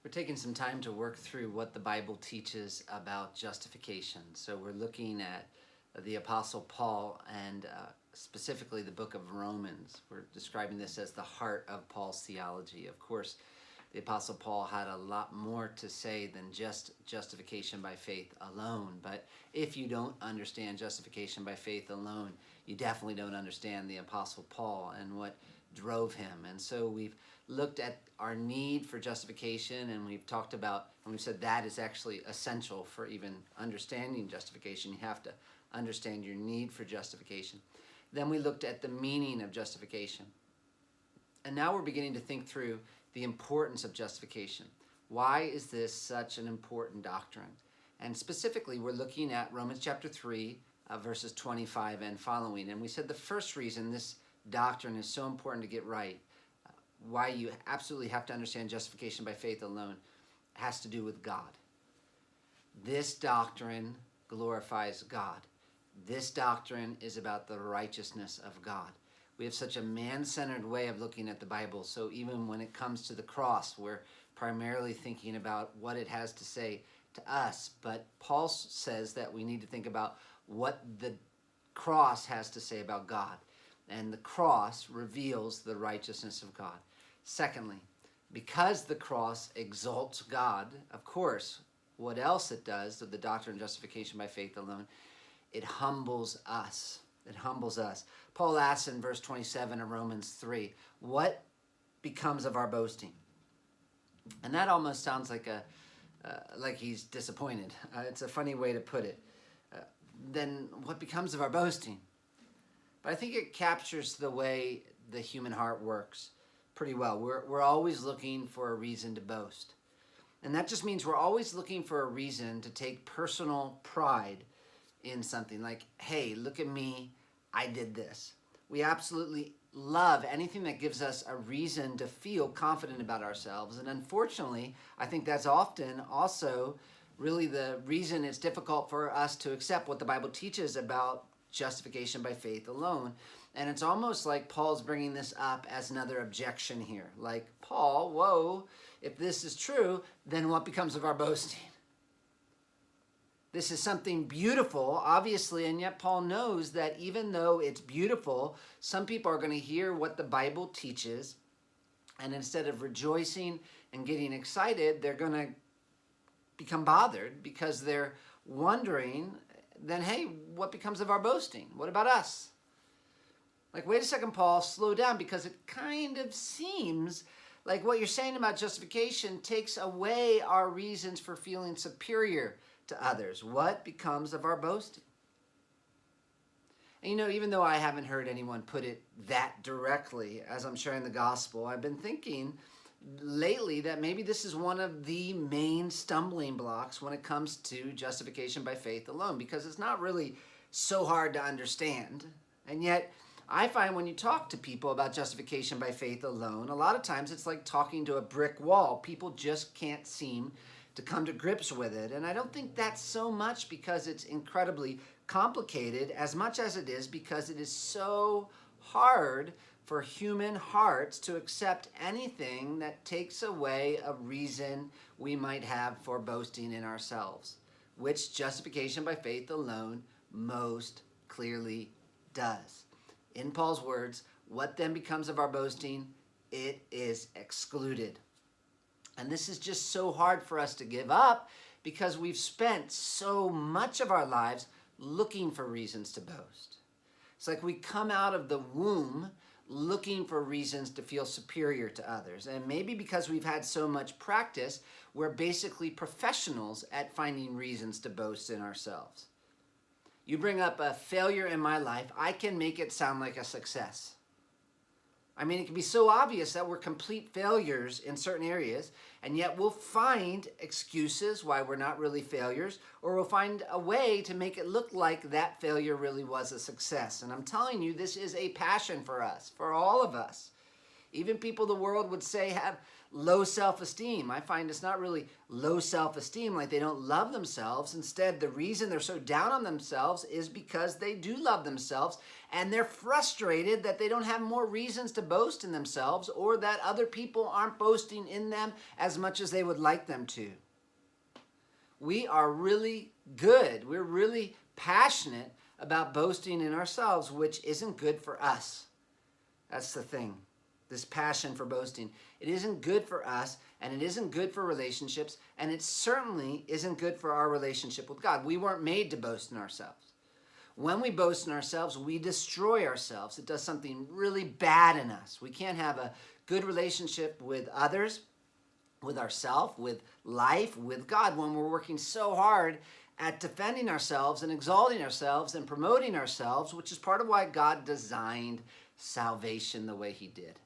We're taking some time to work through what the Bible teaches about justification. So we're looking at the Apostle Paul and specifically the book of Romans. We're describing this as the heart of Paul's theology. Of course, the Apostle Paul had a lot more to say than just justification by faith alone. But if you don't understand justification by faith alone, you definitely don't understand the Apostle Paul and what drove him. And so we've looked at our need for justification, and we've talked about, and we've said that is actually essential for even understanding justification. You have to understand your need for justification. Then we looked at the meaning of justification. And now we're beginning to think through the importance of justification. Why is this such an important doctrine? And specifically, we're looking at Romans chapter 3, verses 25 and following. And we said the first reason this doctrine is so important to get right, why you absolutely have to understand justification by faith alone, has to do with God. This doctrine glorifies God. This doctrine is about the righteousness of God. We have such a man-centered way of looking at the Bible, so even when it comes to the cross, we're primarily thinking about what it has to say to us. But Paul says that we need to think about what the cross has to say about God. And the cross reveals the righteousness of God. Secondly, because the cross exalts God, of course, what else it does to the doctrine of justification by faith alone, it humbles us. It humbles us. Paul asks in verse 27 of Romans 3, what becomes of our boasting? And that almost sounds like he's disappointed. It's a funny way to put it. Then what becomes of our boasting? But I think it captures the way the human heart works pretty well. We're always looking for a reason to boast. And that just means we're always looking for a reason to take personal pride in something. Like, hey, look at me, I did this. We absolutely love anything that gives us a reason to feel confident about ourselves. And unfortunately, I think that's often also really the reason it's difficult for us to accept what the Bible teaches about justification by faith alone. And it's almost like Paul's bringing this up as another objection here. Like, Paul, whoa, if this is true, then what becomes of our boasting? This is something beautiful, obviously, and yet Paul knows that even though it's beautiful, some people are going to hear what the Bible teaches, and instead of rejoicing and getting excited, they're going to become bothered because they're wondering, then, hey, what becomes of our boasting? What about us? Like, wait a second, Paul, slow down, because it kind of seems like what you're saying about justification takes away our reasons for feeling superior to others. What becomes of our boasting? And even though I haven't heard anyone put it that directly as I'm sharing the gospel, I've been thinking lately that maybe this is one of the main stumbling blocks when it comes to justification by faith alone, because it's not really so hard to understand. And yet, I find when you talk to people about justification by faith alone, a lot of times it's like talking to a brick wall. People just can't seem to come to grips with it. And I don't think that's so much because it's incredibly complicated as much as it is because it is so hard for human hearts to accept anything that takes away a reason we might have for boasting in ourselves, which justification by faith alone most clearly does. In Paul's words, what then becomes of our boasting? It is excluded. And this is just so hard for us to give up because we've spent so much of our lives looking for reasons to boast. It's like we come out of the womb looking for reasons to feel superior to others. And maybe because we've had so much practice, we're basically professionals at finding reasons to boast in ourselves. You bring up a failure in my life, I can make it sound like a success. I mean, it can be so obvious that we're complete failures in certain areas, and yet we'll find excuses why we're not really failures, or we'll find a way to make it look like that failure really was a success. And I'm telling you, this is a passion for us, for all of us. Even people the world would say have low self-esteem. I find it's not really low self-esteem, like they don't love themselves. Instead, the reason they're so down on themselves is because they do love themselves, and they're frustrated that they don't have more reasons to boast in themselves, or that other people aren't boasting in them as much as they would like them to. We are really good. We're really passionate about boasting in ourselves, which isn't good for us. That's the thing. This passion for boasting. It isn't good for us, and it isn't good for relationships, and it certainly isn't good for our relationship with God. We weren't made to boast in ourselves. When we boast in ourselves, we destroy ourselves. It does something really bad in us. We can't have a good relationship with others, with ourselves, with life, with God, when we're working so hard at defending ourselves and exalting ourselves and promoting ourselves, which is part of why God designed salvation the way he did.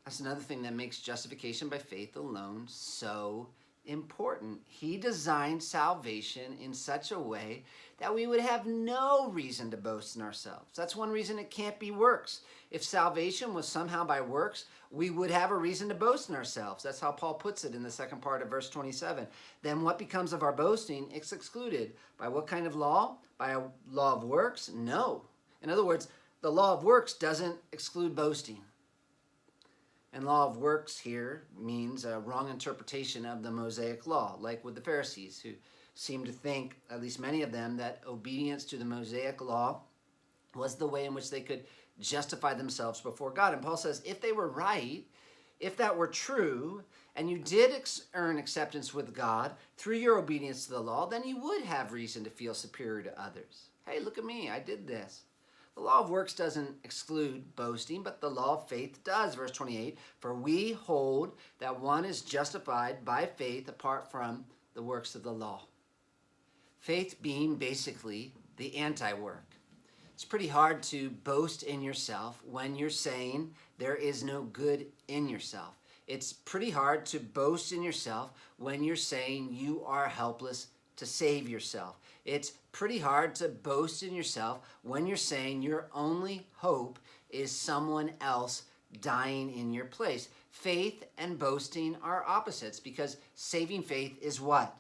That's another thing that makes justification by faith alone so important. He designed salvation in such a way that we would have no reason to boast in ourselves. That's one reason it can't be works. If salvation was somehow by works, we would have a reason to boast in ourselves. That's how Paul puts it in the second part of verse 27. Then what becomes of our boasting? It's excluded. By what kind of law? By a law of works? No. In other words, the law of works doesn't exclude boasting. And law of works here means a wrong interpretation of the Mosaic law, like with the Pharisees, who seemed to think, at least many of them, that obedience to the Mosaic law was the way in which they could justify themselves before God. And Paul says, if they were right, if that were true, and you did earn acceptance with God through your obedience to the law, then you would have reason to feel superior to others. Hey, look at me, I did this. The law of works doesn't exclude boasting, but the law of faith does. Verse 28, for we hold that one is justified by faith apart from the works of the law. Faith being basically the anti-work. It's pretty hard to boast in yourself when you're saying there is no good in yourself. It's pretty hard to boast in yourself when you're saying you are helpless to save yourself. It's pretty hard to boast in yourself when you're saying your only hope is someone else dying in your place. Faith and boasting are opposites, because saving faith is what?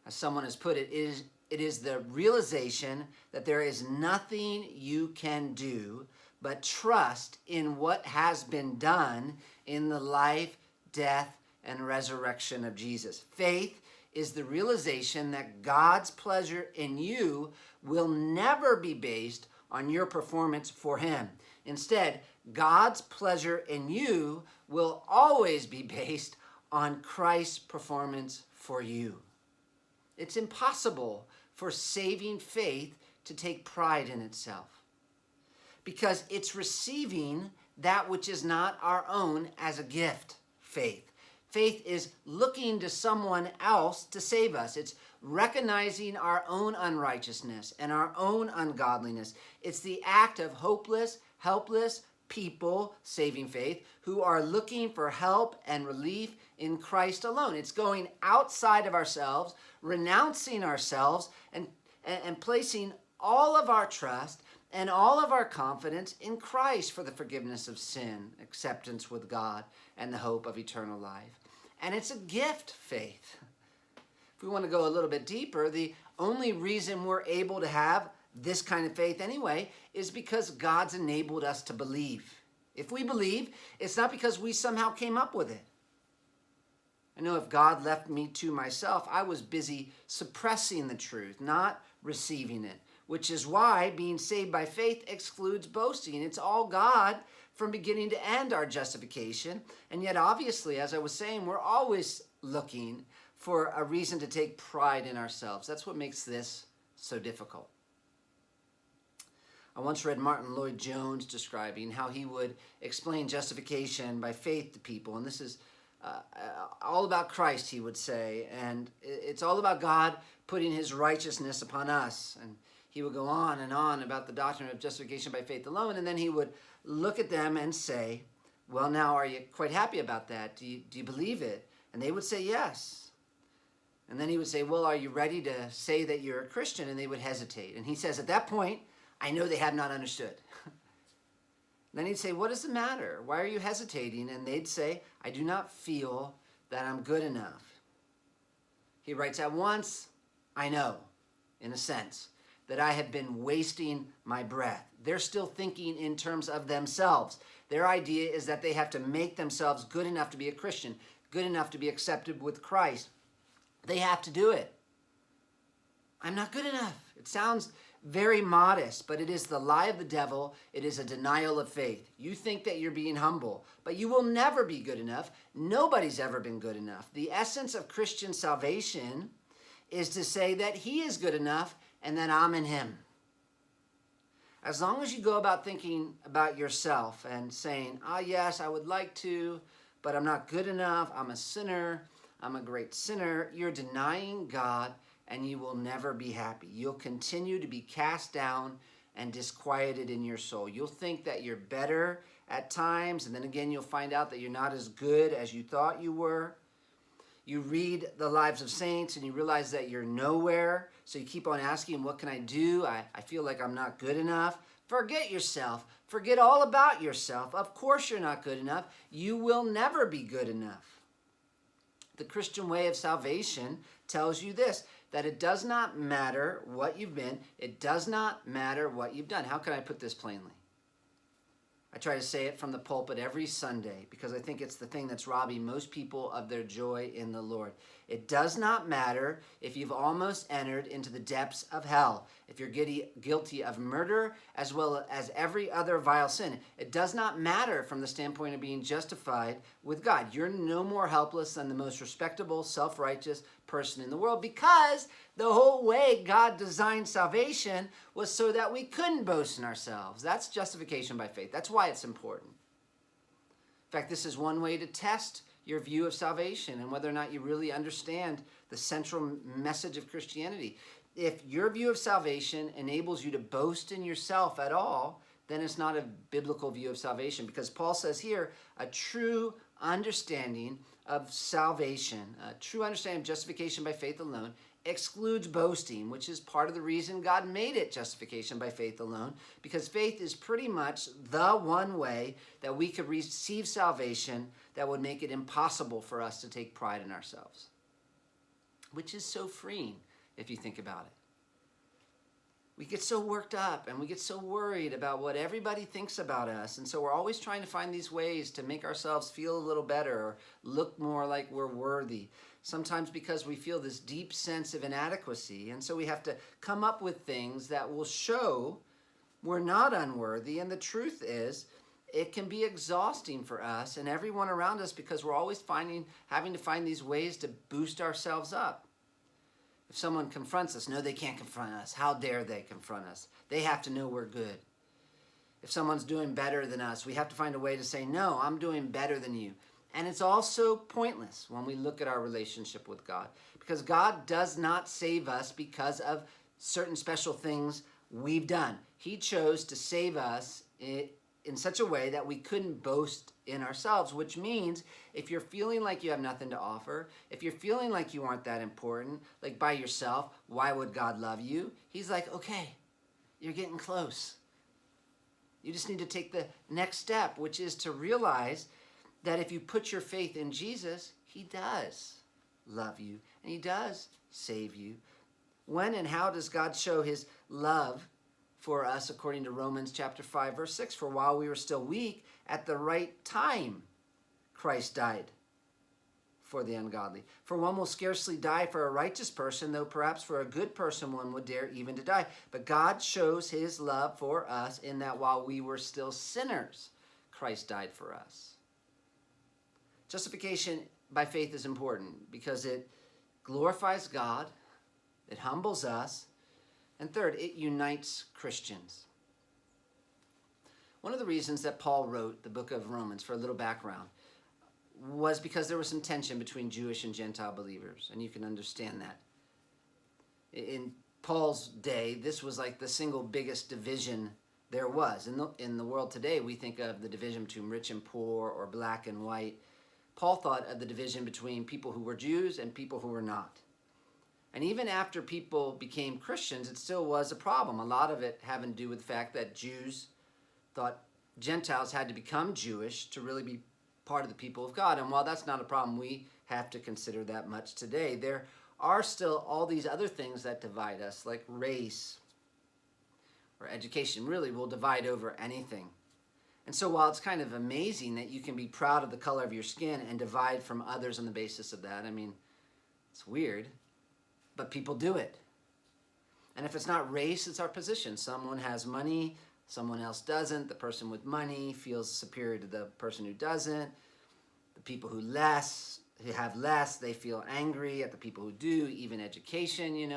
As someone has put it, it is the realization that there is nothing you can do but trust in what has been done in the life, death, and resurrection of Jesus. Faith is the realization that God's pleasure in you will never be based on your performance for him. Instead, God's pleasure in you will always be based on Christ's performance for you. It's impossible for saving faith to take pride in itself, because it's receiving that which is not our own as a gift. Faith is looking to someone else to save us. It's recognizing our own unrighteousness and our own ungodliness. It's the act of hopeless, helpless people, saving faith, who are looking for help and relief in Christ alone. It's going outside of ourselves, renouncing ourselves, and placing all of our trust and all of our confidence in Christ for the forgiveness of sin, acceptance with God, and the hope of eternal life. And it's a gift, faith. If we want to go a little bit deeper, the only reason we're able to have this kind of faith anyway is because God's enabled us to believe. If we believe, it's not because we somehow came up with it. I know if God left me to myself, I was busy suppressing the truth, not receiving it, which is why being saved by faith excludes boasting. It's all God from beginning to end, our justification. And yet, obviously, as I was saying, we're always looking for a reason to take pride in ourselves. That's what makes this so difficult. I once read Martin Lloyd-Jones describing how he would explain justification by faith to people. And this is all about Christ, he would say. And it's all about God putting his righteousness upon us. And he would go on and on about the doctrine of justification by faith alone. And then he would look at them and say, well, now, are you quite happy about that? Do you believe it? And they would say yes. And then he would say, well, are you ready to say that you're a Christian? And they would hesitate. And he says, at that point, I know they have not understood. Then he'd say, what is the matter? Why are you hesitating? And they'd say, I do not feel that I'm good enough. He writes, at once, I know, in a sense, that I have been wasting my breath. They're still thinking in terms of themselves. Their idea is that they have to make themselves good enough to be a Christian, good enough to be accepted with Christ. They have to do it. I'm not good enough. It sounds very modest, but it is the lie of the devil. It is a denial of faith. You think that you're being humble, but you will never be good enough. Nobody's ever been good enough. The essence of Christian salvation is to say that he is good enough and that I'm in him. As long as you go about thinking about yourself and saying, yes, I would like to, but I'm not good enough. I'm a sinner. I'm a great sinner. You're denying God, and you will never be happy. You'll continue to be cast down and disquieted in your soul. You'll think that you're better at times, and then again, you'll find out that you're not as good as you thought you were. You read the lives of saints, and you realize that you're nowhere, so you keep on asking, what can I do? I feel like I'm not good enough. Forget yourself. Forget all about yourself. Of course you're not good enough. You will never be good enough. The Christian way of salvation tells you this, that it does not matter what you've been. It does not matter what you've done. How can I put this plainly? I try to say it from the pulpit every Sunday because I think it's the thing that's robbing most people of their joy in the Lord. It does not matter if you've almost entered into the depths of hell, if you're guilty of murder as well as every other vile sin. It does not matter from the standpoint of being justified with God. You're no more helpless than the most respectable, self-righteous person in the world because the whole way God designed salvation was so that we couldn't boast in ourselves. That's justification by faith. That's why it's important. In fact, this is one way to test your view of salvation and whether or not you really understand the central message of Christianity. If your view of salvation enables you to boast in yourself at all, then it's not a biblical view of salvation, because Paul says here, a true understanding of salvation, a true understanding of justification by faith alone, excludes boasting, which is part of the reason God made it justification by faith alone, because faith is pretty much the one way that we could receive salvation that would make it impossible for us to take pride in ourselves, which is so freeing if you think about it. We get so worked up and we get so worried about what everybody thinks about us, and so we're always trying to find these ways to make ourselves feel a little better or look more like we're worthy. Sometimes because we feel this deep sense of inadequacy, and so we have to come up with things that will show we're not unworthy. And the truth is, it can be exhausting for us and everyone around us because we're always having to find these ways to boost ourselves up. If someone confronts us, no, they can't confront us. How dare they confront us? They have to know we're good. If someone's doing better than us, we have to find a way to say, no, I'm doing better than you. And it's also pointless when we look at our relationship with God, because God does not save us because of certain special things we've done. He chose to save us in such a way that we couldn't boast in ourselves, which means if you're feeling like you have nothing to offer, if you're feeling like you aren't that important, like by yourself, why would God love you? He's like, okay, you're getting close. You just need to take the next step, which is to realize that if you put your faith in Jesus, he does love you and he does save you. When and how does God show his love for us according to Romans chapter 5, verse 6? For while we were still weak, at the right time, Christ died for the ungodly. For one will scarcely die for a righteous person, though perhaps for a good person one would dare even to die. But God shows his love for us in that while we were still sinners, Christ died for us. Justification by faith is important because it glorifies God, it humbles us, and third, it unites Christians. One of the reasons that Paul wrote the book of Romans, for a little background, was because there was some tension between Jewish and Gentile believers, and you can understand that. In Paul's day, this was like the single biggest division there was. In the world today, we think of the division between rich and poor or black and white. Paul thought of the division between people who were Jews and people who were not. And even after people became Christians, it still was a problem. A lot of it having to do with the fact that Jews thought Gentiles had to become Jewish to really be part of the people of God. And while that's not a problem we have to consider that much today, there are still all these other things that divide us, like race or education. Really will divide over anything. And so while it's kind of amazing that you can be proud of the color of your skin and divide from others on the basis of that, I mean, it's weird, but people do it. And if it's not race, it's our position. Someone has money, someone else doesn't. The person with money feels superior to the person who doesn't. The people who have less, they feel angry at the people who do. Even education,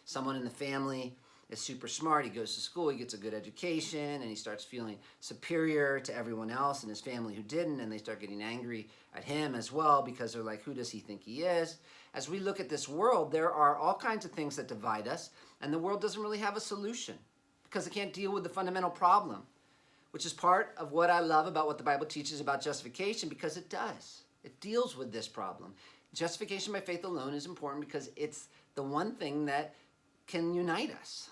someone in the family is super smart. He goes to school, he gets a good education, and he starts feeling superior to everyone else in his family who didn't, and they start getting angry at him as well because they're like, who does he think he is? As we look at this world, there are all kinds of things that divide us, and the world doesn't really have a solution because it can't deal with the fundamental problem, which is part of what I love about what the Bible teaches about justification, because it does. It deals with this problem. Justification by faith alone is important because it's the one thing that can unite us.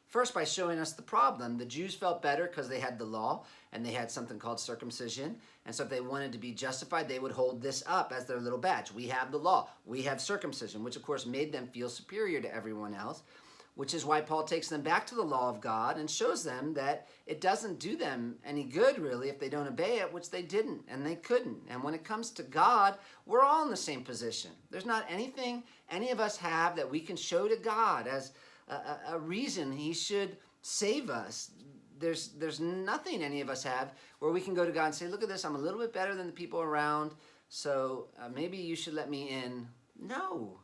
First, by showing us the problem. The Jews felt better because they had the law and they had something called circumcision. And so if they wanted to be justified, they would hold this up as their little badge. We have the law. We have circumcision, which of course made them feel superior to everyone else, which is why Paul takes them back to the law of God and shows them that it doesn't do them any good, really, if they don't obey it, which they didn't and they couldn't. And when it comes to God, we're all in the same position. There's not anything any of us have that we can show to God as a reason he should save us. There's nothing any of us have where we can go to God and say, look at this, I'm a little bit better than the people around, so maybe you should let me in. No.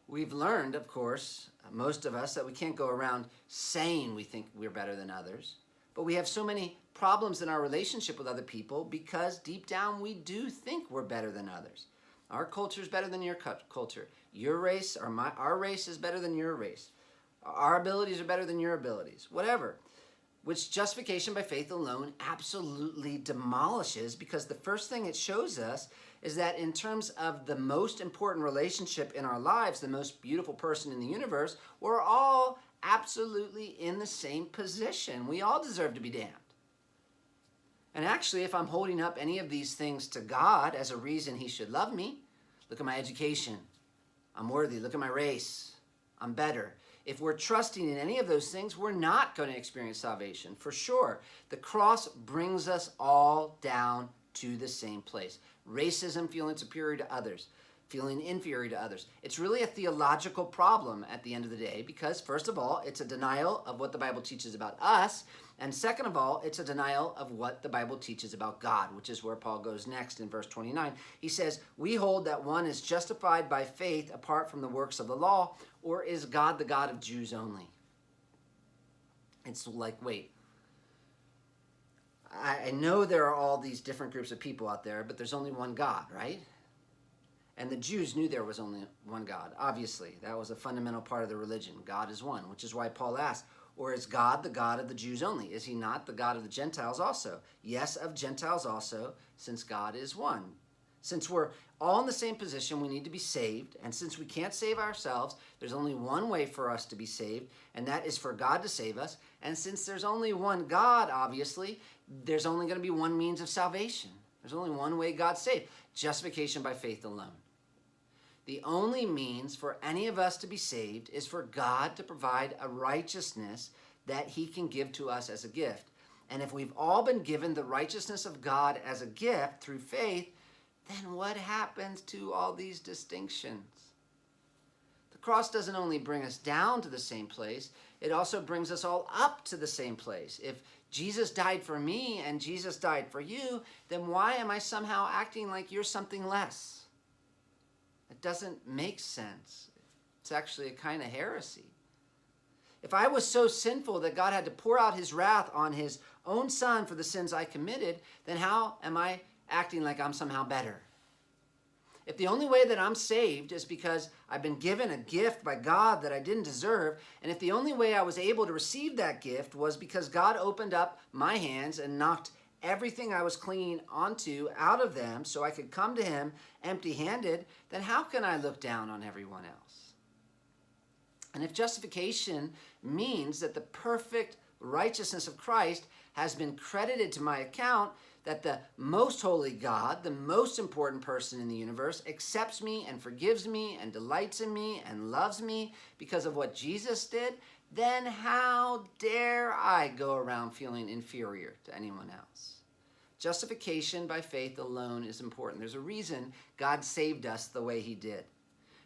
We've learned, of course, most of us, that we can't go around saying we think we're better than others, but we have so many problems in our relationship with other people because deep down we do think we're better than others. Our culture is better than your culture. Your race or our race is better than your race. Our abilities are better than your abilities. Whatever. Which justification by faith alone absolutely demolishes, because the first thing it shows us is that in terms of the most important relationship in our lives, the most beautiful person in the universe, we're all absolutely in the same position. We all deserve to be damned. And actually, if I'm holding up any of these things to God as a reason he should love me, look at my education, I'm worthy, look at my race, I'm better. If we're trusting in any of those things, we're not going to experience salvation, for sure. The cross brings us all down to the same place. Racism, feeling superior to others, feeling inferior to others. It's really a theological problem at the end of the day because, first of all, it's a denial of what the Bible teaches about us, and second of all, it's a denial of what the Bible teaches about God, which is where Paul goes next in verse 29. He says, we hold that one is justified by faith apart from the works of the law, or is God the God of Jews only? It's like, wait, I know there are all these different groups of people out there, but there's only one God, right? And the Jews knew there was only one God, obviously. That was a fundamental part of the religion. God is one, which is why Paul asked, or is God the God of the Jews only? Is he not the God of the Gentiles also? Yes, of Gentiles also, since God is one. Since we're all in the same position, we need to be saved. And since we can't save ourselves, there's only one way for us to be saved, and that is for God to save us. And since there's only one God, obviously, there's only going to be one means of salvation. There's only one way God's saved, justification by faith alone. The only means for any of us to be saved is for God to provide a righteousness that he can give to us as a gift. And if we've all been given the righteousness of God as a gift through faith, then what happens to all these distinctions? The cross doesn't only bring us down to the same place, it also brings us all up to the same place. If Jesus died for me and Jesus died for you, then why am I somehow acting like you're something less? It doesn't make sense. It's actually a kind of heresy. If I was so sinful that God had to pour out his wrath on his own son for the sins I committed, then how am I acting like I'm somehow better? If the only way that I'm saved is because I've been given a gift by God that I didn't deserve, and if the only way I was able to receive that gift was because God opened up my hands and knocked everything I was clinging onto out of them so I could come to him empty-handed, then how can I look down on everyone else? And if justification means that the perfect righteousness of Christ has been credited to my account, that the most holy God, the most important person in the universe, accepts me and forgives me and delights in me and loves me because of what Jesus did, then how dare I go around feeling inferior to anyone else? Justification by faith alone is important. There's a reason God saved us the way he did.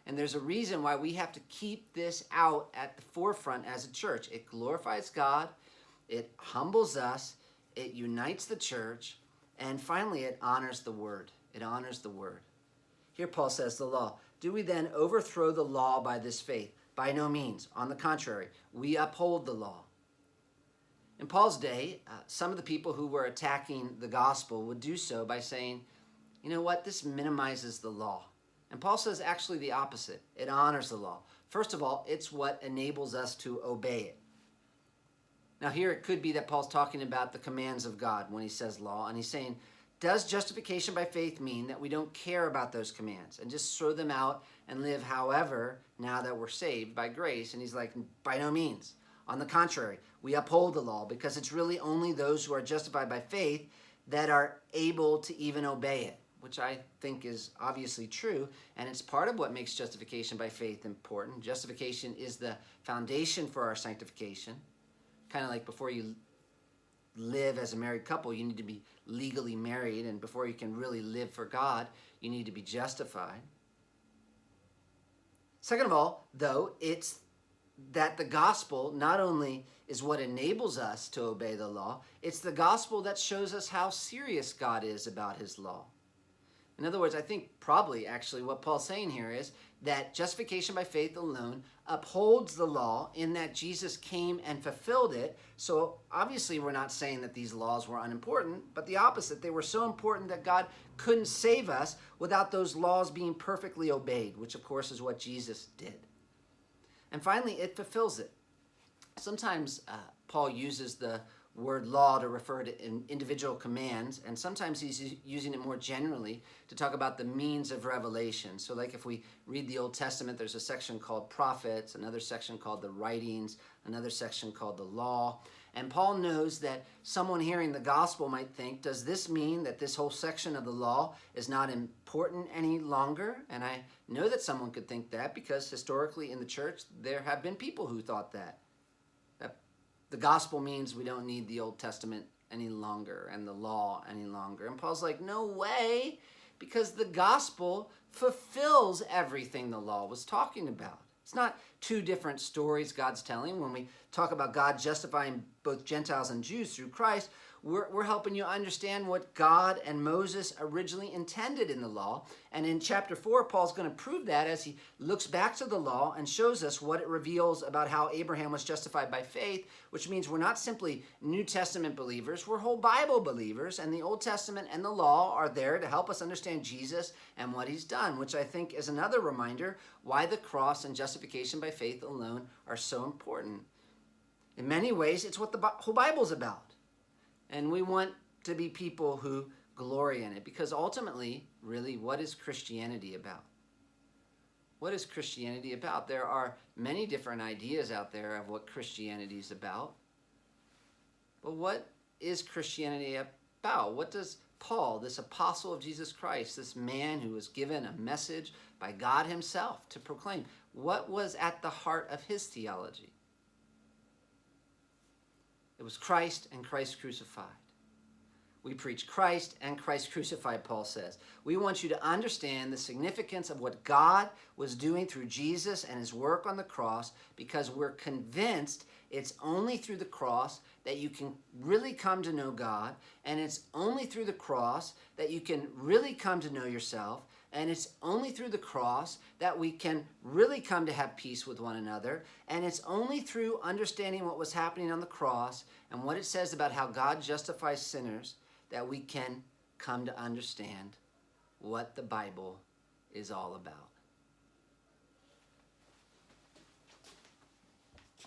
And there's a reason why we have to keep this out at the forefront as a church. It glorifies God, it humbles us, it unites the church, and finally it honors the word. It honors the word. Here Paul says the law. Do we then overthrow the law by this faith? By no means. On the contrary, we uphold the law. In Paul's day, some of the people who were attacking the gospel would do so by saying, you know what, this minimizes the law. And Paul says actually the opposite. It honors the law. First of all, it's what enables us to obey it. Now here it could be that Paul's talking about the commands of God when he says law, and he's saying, does justification by faith mean that we don't care about those commands and just throw them out and live however now that we're saved by grace? And he's like, by no means. On the contrary, we uphold the law because it's really only those who are justified by faith that are able to even obey it, which I think is obviously true, and it's part of what makes justification by faith important. Justification is the foundation for our sanctification. Kind of like before you live as a married couple, you need to be legally married, and before you can really live for God, you need to be justified. Second of all, though, it's that the gospel not only is what enables us to obey the law, it's the gospel that shows us how serious God is about his law. In other words, I think probably actually what Paul's saying here is that justification by faith alone upholds the law in that Jesus came and fulfilled it. So obviously we're not saying that these laws were unimportant, but the opposite. They were so important that God couldn't save us without those laws being perfectly obeyed, which of course is what Jesus did. And finally, it fulfills it. Sometimes Paul uses the word law to refer to individual commands, and sometimes he's using it more generally to talk about the means of revelation. So like if we read the Old Testament, there's a section called prophets, another section called the writings, another section called the law. And Paul knows that someone hearing the gospel might think, does this mean that this whole section of the law is not important any longer? And I know that someone could think that because historically in the church, there have been people who thought that the gospel means we don't need the Old Testament any longer and the law any longer. And Paul's like, no way, because the gospel fulfills everything the law was talking about. It's not two different stories God's telling. When we talk about God justifying both Gentiles and Jews through Christ, we're helping you understand what God and Moses originally intended in the law. And in chapter 4, Paul's going to prove that as he looks back to the law and shows us what it reveals about how Abraham was justified by faith, which means we're not simply New Testament believers, we're whole Bible believers, and the Old Testament and the law are there to help us understand Jesus and what he's done, which I think is another reminder why the cross and justification by faith alone are so important. In many ways, it's what the whole Bible's about. And we want to be people who glory in it, because ultimately, really, what is Christianity about? What is Christianity about? There are many different ideas out there of what Christianity is about. But what is Christianity about? What does Paul, this apostle of Jesus Christ, this man who was given a message by God himself to proclaim, what was at the heart of his theology? It was Christ and Christ crucified. We preach Christ and Christ crucified, Paul says. We want you to understand the significance of what God was doing through Jesus and his work on the cross, because we're convinced it's only through the cross that you can really come to know God, and it's only through the cross that you can really come to know yourself, and it's only through the cross that we can really come to have peace with one another. And it's only through understanding what was happening on the cross and what it says about how God justifies sinners that we can come to understand what the Bible is all about.